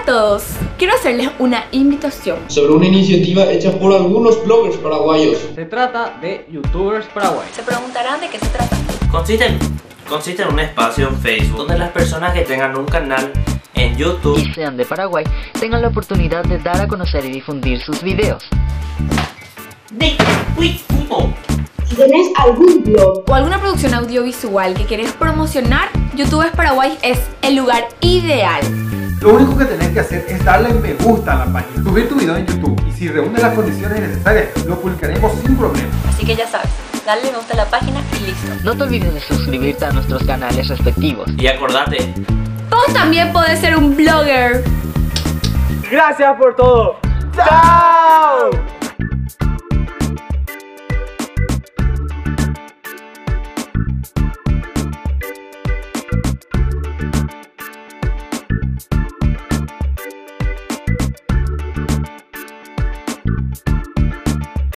a todos, quiero hacerles una invitación sobre una iniciativa hecha por algunos bloggers paraguayos. Se trata de Youtubers Paraguay. Se preguntarán de qué se trata. Consiste en un espacio en Facebook donde las personas que tengan un canal en YouTube y sean de Paraguay tengan la oportunidad de dar a conocer y difundir sus videos. Si tenés algún blog o alguna producción audiovisual que querés promocionar, Youtubers Paraguay es el lugar ideal. Lo único que tenés que hacer es darle me gusta a la página, subir tu video en YouTube y si reúne las condiciones necesarias, lo publicaremos sin problema. Así que ya sabes, dale me gusta a la página y listo. No te olvides de suscribirte a nuestros canales respectivos. y acordate, Vos también podés ser un blogger. Gracias por todo. ¡Chao!